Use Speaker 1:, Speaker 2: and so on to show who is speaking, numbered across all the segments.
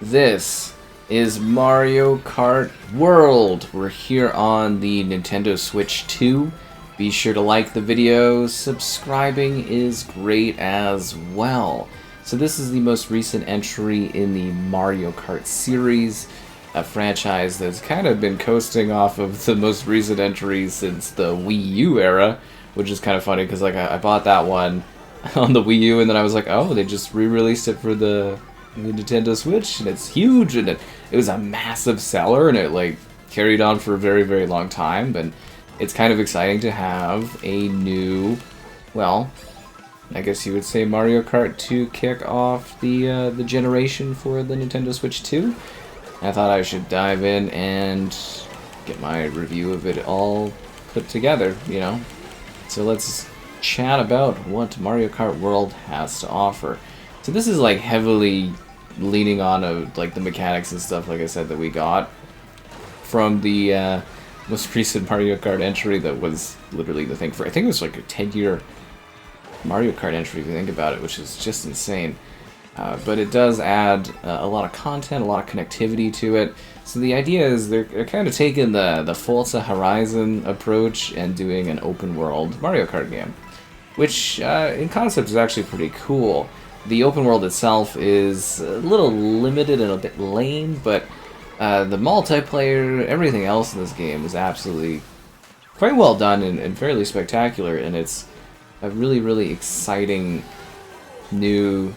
Speaker 1: This is Mario Kart World. We're here on the Nintendo Switch 2. Be sure to like the video. Subscribing is great as well. So this is the most recent entry in the Mario Kart series, a franchise that's kind of been coasting off of the most recent entries since the Wii U era, which is kind of funny because I bought that one on the Wii U and then I was like, oh, they just re-released it for the Nintendo Switch, and it's huge, and it was a massive seller, and it like carried on for a very, very long time. But it's kind of exciting to have a new, well, I guess you would say Mario Kart to kick off the generation for the Nintendo Switch 2. I thought I should dive in and get my review of it all put together, you know. So let's chat about what Mario Kart World has to offer. So this is like heavily leaning on like the mechanics and stuff, like I said, that we got from the most recent Mario Kart entry that was literally the thing for, I think it was like a 10-year Mario Kart entry if you think about it, which is just insane. But it does add a lot of content, a lot of connectivity to it. So the idea is they're kind of taking the Forza Horizon approach and doing an open world Mario Kart game, which in concept is actually pretty cool. The open world itself is a little limited and a bit lame, but the multiplayer, everything else in this game is absolutely quite well done and fairly spectacular, and it's a really, really exciting new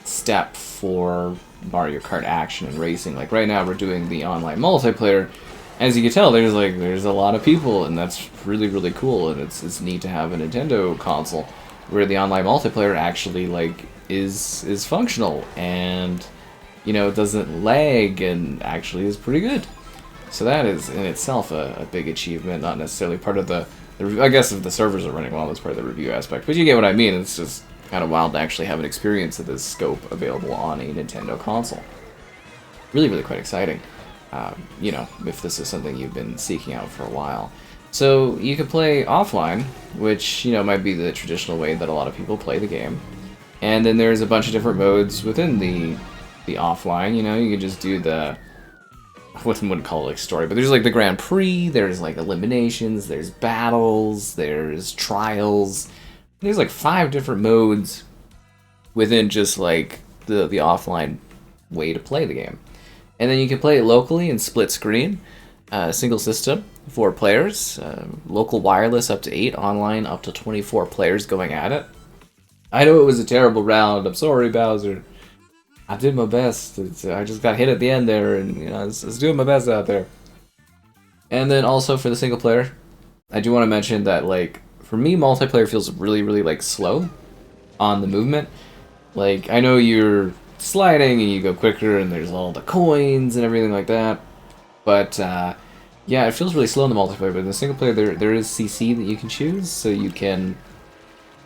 Speaker 1: step for Mario Kart action and racing. Like right now we're doing the online multiplayer. As you can tell, there's a lot of people, and that's really, really cool, and it's neat to have a Nintendo console where the online multiplayer actually like is functional and, you know, doesn't lag and actually is pretty good. So that is in itself a big achievement, not necessarily part of the I guess if the servers are running well, that's part of the review aspect, but you get what I mean. It's just kind of wild to actually have an experience of this scope available on a Nintendo console. Really, really quite exciting. You know, if this is something you've been seeking out for a while. So you can play offline, which, you know, might be the traditional way that a lot of people play the game. And then there's a bunch of different modes within the offline. You know, you can just do the, I wouldn't call it like story, but there's like the Grand Prix, there's like eliminations, there's battles, there's trials. There's like 5 different modes within just like the offline way to play the game. And then you can play it locally in split screen, single system, 4 players, local wireless up to 8, online up to 24 players going at it. I know it was a terrible round. I'm sorry, Bowser. I did my best. I just got hit at the end there, and you know, I was doing my best out there. And then also for the single player, I do want to mention that like for me, multiplayer feels really, really like slow on the movement. Like I know you're sliding and you go quicker, and there's all the coins and everything like that, but yeah, it feels really slow in the multiplayer. But in the single player, there is CC that you can choose, so you can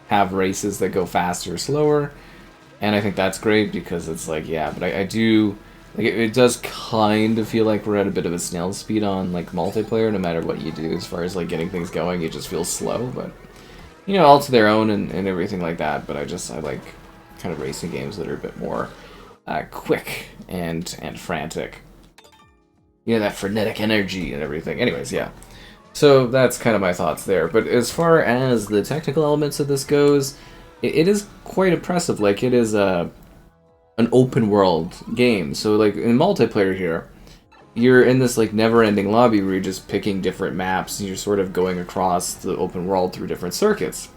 Speaker 1: have races that go faster or slower, and I think that's great because it's like, yeah, but I do like it does kind of feel like we're at a bit of a snail's speed on like multiplayer. No matter what you do as far as like getting things going, it just feels slow, but you know, all to their own and everything like that. But I like kind of racing games that are a bit more quick and frantic, you know, that frenetic energy and everything. Anyways, yeah. So that's kind of my thoughts there. But as far as the technical elements of this goes, it is quite impressive. Like, it is an open world game. So like in multiplayer here, you're in this like never-ending lobby where you're just picking different maps and you're sort of going across the open world through different circuits.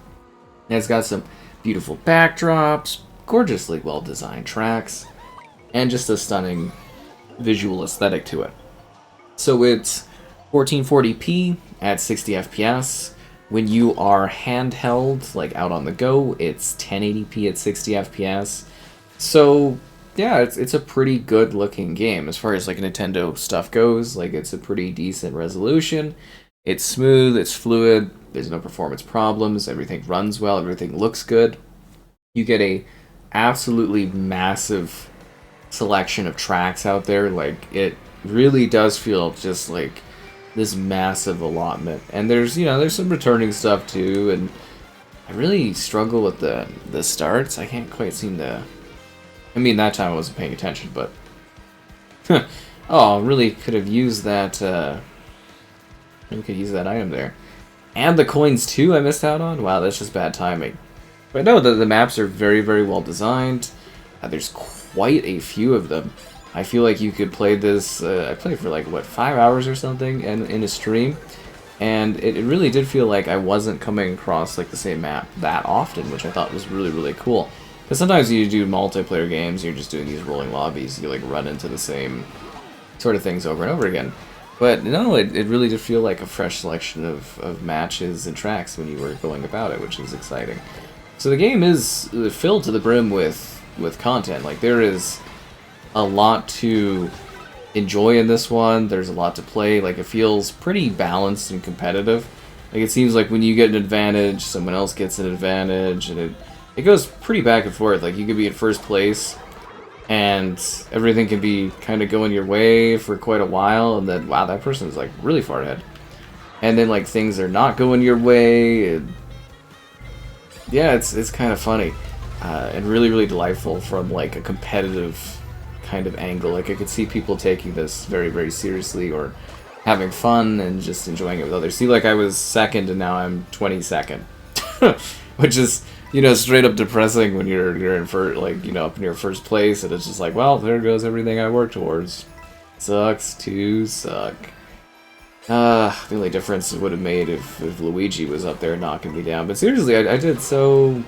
Speaker 1: And it's got some beautiful backdrops, gorgeously well-designed tracks, and just a stunning visual aesthetic to it. So it's 1440p at 60 FPS. When you are handheld, like out on the go, it's 1080p at 60 FPS. So yeah, it's a pretty good looking game as far as like Nintendo stuff goes. Like it's a pretty decent resolution. It's smooth, it's fluid, there's no performance problems, everything runs well, everything looks good. You get a absolutely massive selection of tracks out there. Like it really does feel just like this massive allotment. And there's, you know, there's some returning stuff too, and I really struggle with the starts. I can't quite seem to, I mean, that time I wasn't paying attention, but Oh, really could have used that, really could use that item there. And the coins too I missed out on? Wow, that's just bad timing. But no, the maps are very, very well designed. There's quite a few of them. I feel like you could play this, I played for like, what, 5 hours or something in a stream. And it really did feel like I wasn't coming across like the same map that often, which I thought was really, really cool. Because sometimes you do multiplayer games, you're just doing these rolling lobbies, you like run into the same sort of things over and over again. But no, it really did feel like a fresh selection of matches and tracks when you were going about it, which is exciting. So the game is filled to the brim with content. Like, there is a lot to enjoy in this one. There's a lot to play. Like, it feels pretty balanced and competitive. Like, it seems like when you get an advantage, someone else gets an advantage, and it goes pretty back and forth. Like, you could be in first place, and everything can be kind of going your way for quite a while, and then, wow, that person's, like, really far ahead. And then, like, things are not going your way, and yeah, it's kind of funny. And really, really delightful from, like, a competitive kind of angle. Like, I could see people taking this very, very seriously, or having fun and just enjoying it with others. See, like, I was second, and now I'm 22nd. Which is, you know, straight up depressing when you're in first, like, you know, up in your first place, and it's just like, well, there goes everything I worked towards. Sucks to suck. The only difference it would have made if Luigi was up there knocking me down. But seriously, I did so...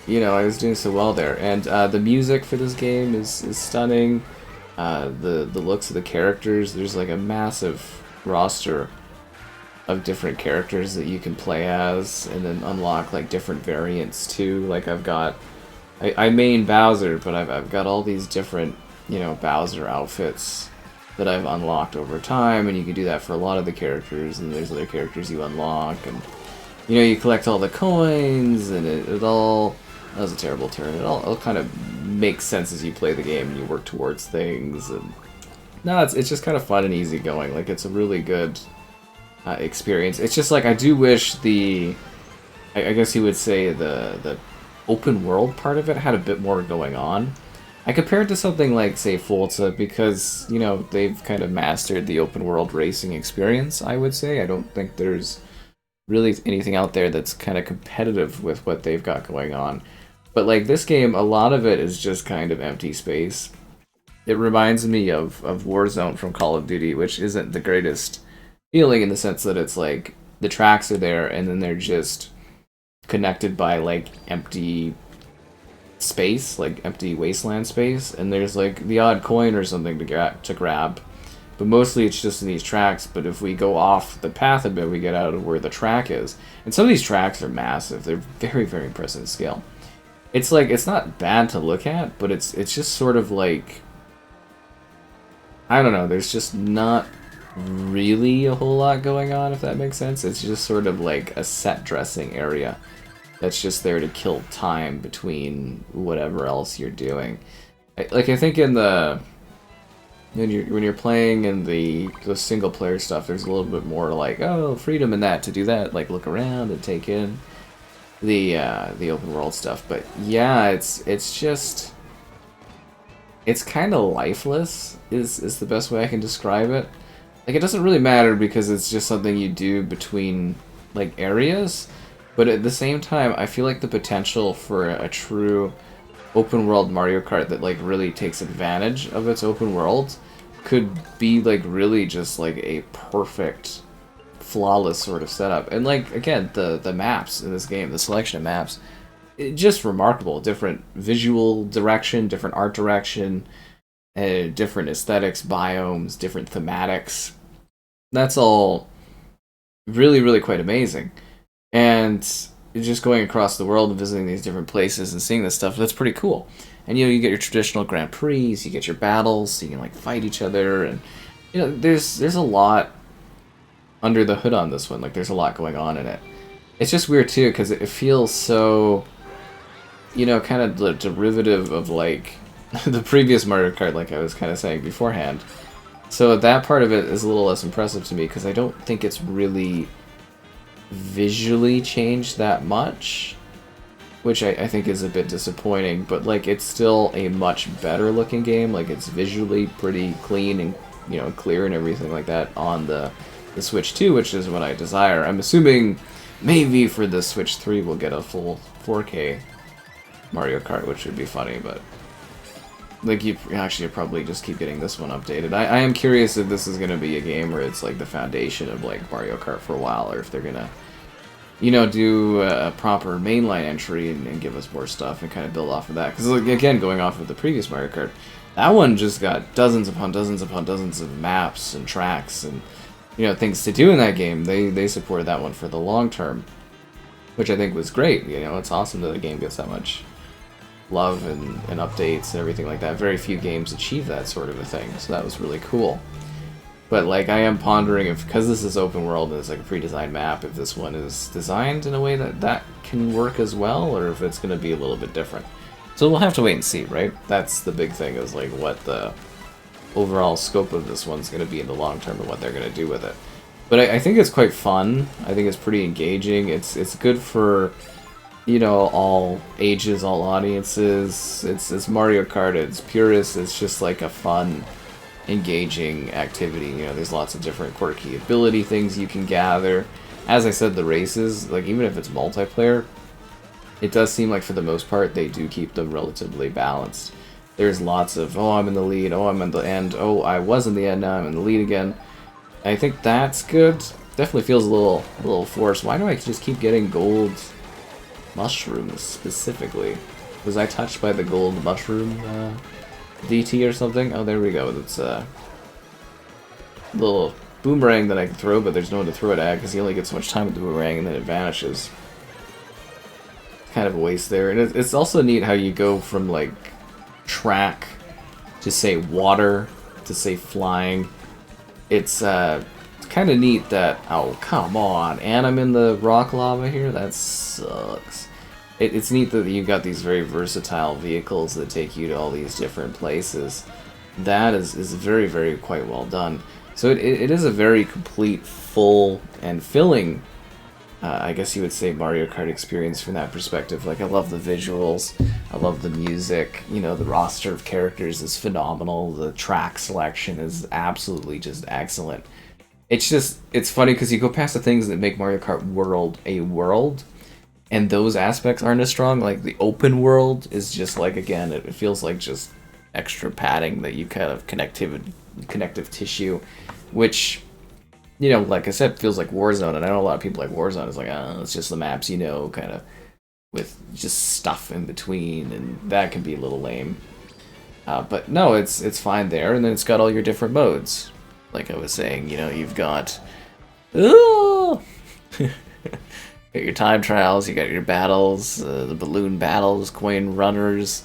Speaker 1: You know, I was doing so well there. And the music for this game is stunning. The looks of the characters, there's like a massive roster of different characters that you can play as, and then unlock like different variants too. Like, I've got... I main Bowser, but I've got all these different, you know, Bowser outfits that I've unlocked over time, and you can do that for a lot of the characters, and there's other characters you unlock, and, you know, you collect all the coins, and it all... That was a terrible turn. It all kind of makes sense as you play the game and you work towards things, and... No, it's just kind of fun and easy going. Like, it's a really good experience. It's just like, I do wish the... I guess you would say the open world part of it had a bit more going on. I compare it to something like, say, Forza, because, you know, they've kind of mastered the open world racing experience, I would say. I don't think there's really anything out there that's kind of competitive with what they've got going on. But, like, this game, a lot of it is just kind of empty space. It reminds me of Warzone from Call of Duty, which isn't the greatest feeling in the sense that it's like, the tracks are there, and then they're just connected by, like, empty space, like empty wasteland space, and there's like the odd coin or something to grab, but mostly it's just in these tracks. But if we go off the path a bit, we get out of where the track is, and some of these tracks are massive. They're very, very impressive in scale. It's like, it's not bad to look at, but it's just sort of like, I don't know, there's just not really a whole lot going on, if that makes sense. It's just sort of like a set dressing area that's just there to kill time between whatever else you're doing. Like, I think in the... When you're playing in the single player stuff, there's a little bit more like, oh, freedom in that, to do that, like look around and take in the open world stuff. But yeah, it's just... It's kind of lifeless, is the best way I can describe it. Like, it doesn't really matter because it's just something you do between, like, areas. But at the same time, I feel like the potential for a true open world Mario Kart that, like, really takes advantage of its open world could be, like, really just, like, a perfect, flawless sort of setup. And, like, again, the maps in this game, the selection of maps, just remarkable. Different visual direction, different art direction, different aesthetics, biomes, different thematics. That's all really, really quite amazing. And just going across the world and visiting these different places and seeing this stuff, that's pretty cool. And, you know, you get your traditional Grand Prix, you get your battles, so you can, like, fight each other, and, you know, there's a lot under the hood on this one. Like, there's a lot going on in it. It's just weird, too, because it feels so, you know, kind of the derivative of, like, the previous Mario Kart, like I was kind of saying beforehand. So that part of it is a little less impressive to me, because I don't think it's really visually changed that much. which I think is a bit disappointing, but like it's still a much better looking game. Like it's visually pretty clean and clear and everything like that on the Switch 2, which is what I desire. I'm assuming maybe for the Switch 3 we'll get a full 4K Mario Kart, which would be funny, but like you actually probably just keep getting this one updated. I am curious if this is going to be a game where it's like the foundation of like Mario Kart for a while, or if they're gonna do a proper mainline entry and give us more stuff and kind of build off of that. Because, like, again, going off of the previous Mario Kart, that one just got dozens upon dozens upon dozens of maps and tracks and, things to do in that game. They supported that one for the long term, which I think was great. It's awesome that the game gets that much love and updates and everything like that. Very few games achieve that sort of a thing, so that was really cool. But, like, I am pondering if, because this is open world and it's like a pre-designed map, if this one is designed in a way that can work as well, or if it's going to be a little bit different. So we'll have to wait and see, right? That's the big thing, is, like, what the overall scope of this one's going to be in the long term and what they're going to do with it. But I think it's quite fun. I think it's pretty engaging. It's good for, all ages, all audiences. It's Mario Kart. It's purist. It's just, like, a fun, engaging activity. There's lots of different quirky ability things you can gather. As I said, the races, like, even if it's multiplayer, it does seem like for the most part they do keep them relatively balanced. There's lots of, oh, I'm in the lead, oh, I'm in the end, oh, I was in the end, now I'm in the lead again. I think that's good. Definitely feels a little forced. Why do I just keep getting gold mushrooms specifically? Was I touched by the gold mushroom DT or something? Oh, there we go. That's a little boomerang that I can throw, but there's no one to throw it at because you only get so much time with the boomerang and then it vanishes. Kind of a waste there. And it's also neat how you go from, like, track to, say, water to, say, flying. It's kind of neat that... Oh, come on. And I'm in the rock lava here? That sucks. It's neat that you've got these very versatile vehicles that take you to all these different places. That is very, very quite well done. So it is a very complete, full, and filling, I guess you would say, Mario Kart experience from that perspective. Like, I love the visuals, I love the music, the roster of characters is phenomenal, the track selection is absolutely just excellent. It's funny because you go past the things that make Mario Kart World a world, and those aspects aren't as strong. Like, the open world is just like, again, it feels like just extra padding that you kind of connective tissue, which, like I said, feels like Warzone, and I know a lot of people like Warzone. It's like, it's just the maps, kind of with just stuff in between, and that can be a little lame. But no, it's fine there, and then it's got all your different modes. Like I was saying, you've got... Got your time trials, you got your battles, the balloon battles, coin runners,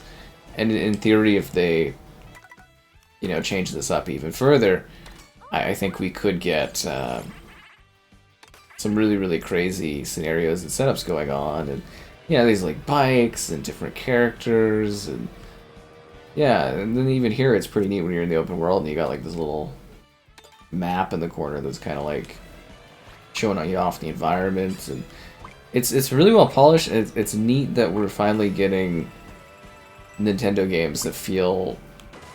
Speaker 1: and in theory, if they, change this up even further, I think we could get some really, really crazy scenarios and setups going on, and these like bikes and different characters, and and then even here it's pretty neat when you're in the open world and you got like this little map in the corner that's kind of like showing you off the environment, and it's really well polished. It's neat that we're finally getting Nintendo games that feel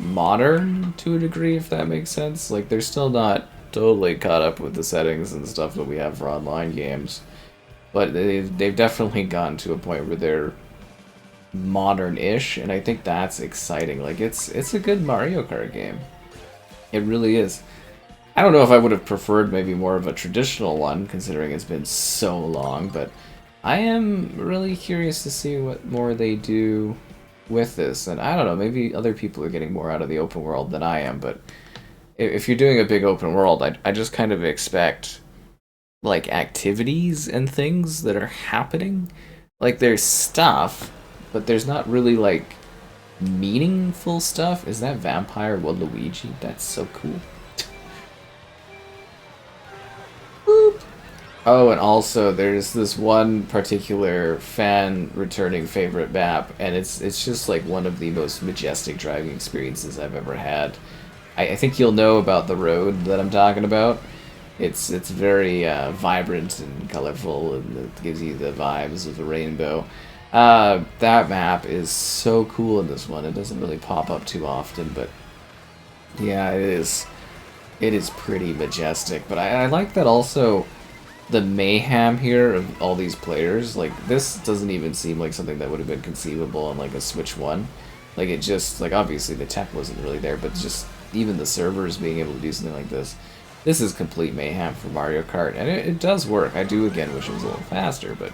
Speaker 1: modern to a degree, if that makes sense. Like, they're still not totally caught up with the settings and stuff that we have for online games, but they've definitely gotten to a point where they're modern-ish, and I think that's exciting. Like, it's a good Mario Kart game. It really is. I don't know if I would have preferred maybe more of a traditional one, considering it's been so long, but I am really curious to see what more they do with this. And I don't know, maybe other people are getting more out of the open world than I am, but if you're doing a big open world, I just kind of expect, like, activities and things that are happening. Like, there's stuff, but there's not really, like, meaningful stuff. Is that Vampire Waluigi? That's so cool. Boop. Oh, and also there's this one particular fan returning favorite map, and it's just like one of the most majestic driving experiences I've ever had. I think you'll know about the road that I'm talking about. It's very vibrant and colorful, and it gives you the vibes of the rainbow. That map is so cool in this one. It doesn't really pop up too often, but yeah, it is. It is pretty majestic. But I like that also the mayhem here of all these players. Like, this doesn't even seem like something that would have been conceivable on like a Switch 1. Like, it just, like, obviously the tech wasn't really there, but just even the servers being able to do something like this. This is complete mayhem for Mario Kart, and it does work. I do, again, wish it was a little faster, but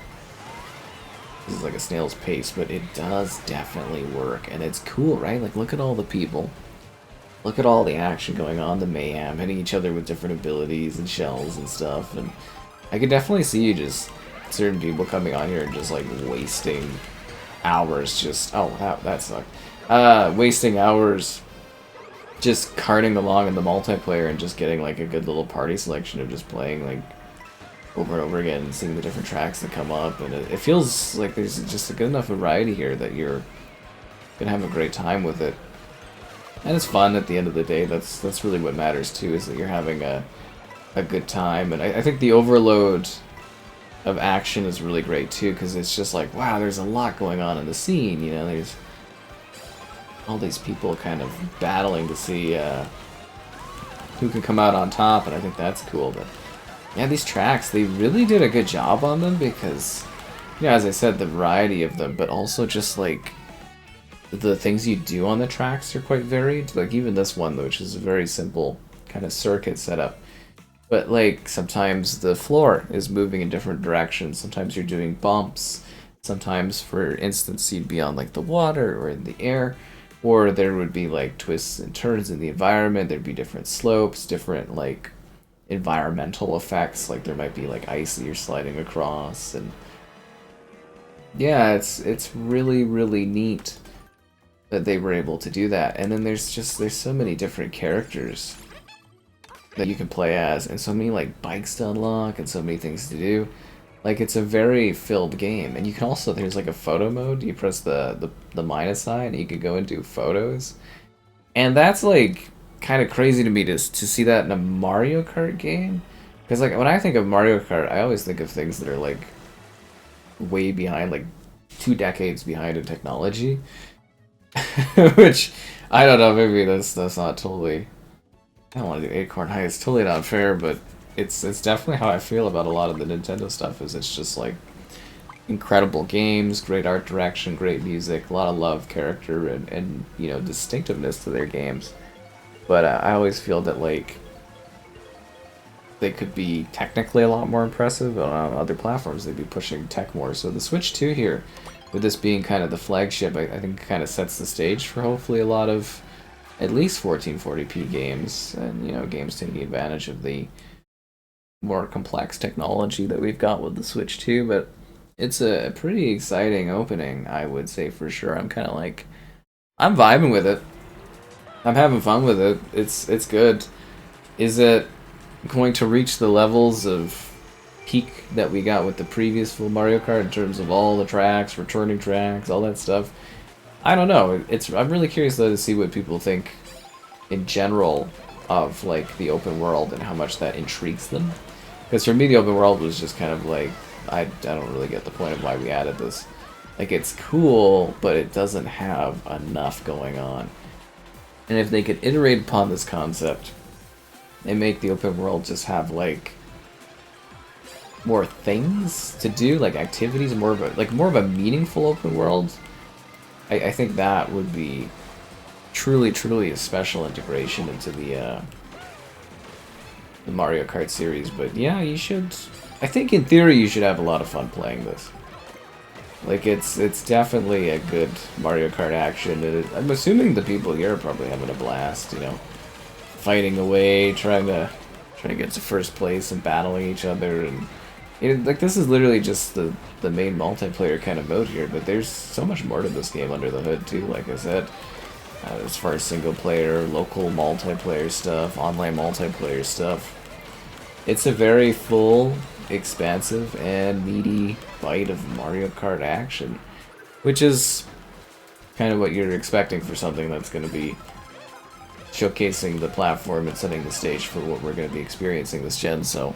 Speaker 1: this is like a snail's pace, but it does definitely work, and it's cool, right? Like, look at all the people. Look at all the action going on, the mayhem, hitting each other with different abilities and shells and stuff, and I could definitely see you just, certain people coming on here and just, like, wasting hours just, oh, that sucked. Wasting hours just karting along in the multiplayer and just getting, like, a good little party selection of just playing, like, over and over again and seeing the different tracks that come up, and it feels like there's just a good enough variety here that you're gonna have a great time with it. And it's fun at the end of the day. That's really what matters too, is that you're having a good time. And I think the overload of action is really great too, because it's just like, wow, there's a lot going on in the scene, you know, there's all these people kind of battling to see who can come out on top, and I think that's cool. But yeah, these tracks, they really did a good job on them because, you know, as I said, the variety of them, but also just like the things you do on the tracks are quite varied. Like even this one, which is a very simple kind of circuit setup, but like sometimes the floor is moving in different directions. Sometimes you're doing bumps. Sometimes, for instance, you'd be on like the water or in the air, or there would be like twists and turns in the environment. There'd be different slopes, different like environmental effects, like there might be like ice that you're sliding across, and yeah, it's really neat that they were able to do that. And then there's so many different characters that you can play as, and so many like bikes to unlock, and so many things to do. Like, it's a very filled game, and you can also, there's like a photo mode. You press the minus sign, and you can go and do photos, and that's like kind of crazy to me to see that in a Mario Kart game, because like when I think of Mario Kart, I always think of things that are like way behind, like 2 decades behind in technology, which I don't know, maybe that's not totally. I don't want to do Acorn High. It's totally not fair, but it's definitely how I feel about a lot of the Nintendo stuff. Is it's just like incredible games, great art direction, great music, a lot of love, character, and you know, distinctiveness to their games. But I always feel that like they could be technically a lot more impressive, but on other platforms they'd be pushing tech more. So the Switch 2 here, with this being kind of the flagship, I think kind of sets the stage for hopefully a lot of at least 1440p games, and you know, games taking advantage of the more complex technology that we've got with the Switch 2. But it's a pretty exciting opening, I would say, for sure. I'm kind of like, I'm vibing with it. I'm having fun with it. It's good. Is it going to reach the levels of peak that we got with the previous full Mario Kart in terms of all the tracks, returning tracks, all that stuff? I don't know. I'm really curious though to see what people think in general of like the open world and how much that intrigues them. Because for me, the open world was just kind of like, I don't really get the point of why we added this. Like, it's cool, but it doesn't have enough going on. And if they could iterate upon this concept and make the open world just have like more things to do, like activities, more of a meaningful open world, I think that would be truly a special integration into the Mario Kart series. But yeah, you should. I think in theory you should have a lot of fun playing this. Like, it's definitely a good Mario Kart action. I'm assuming the people here are probably having a blast, you know, fighting away, trying to get to first place and battling each other. And like, this is literally just the main multiplayer kind of mode here, but there's so much more to this game under the hood too. Like I said, as far as single player, local multiplayer stuff, online multiplayer stuff, it's a very full, expansive, and meaty bite of Mario Kart action, which is kind of what you're expecting for something that's going to be showcasing the platform and setting the stage for what we're going to be experiencing this gen. So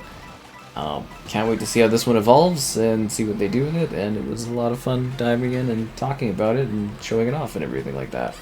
Speaker 1: Can't wait to see how this one evolves and see what they do with it, and it was a lot of fun diving in and talking about it and showing it off and everything like that.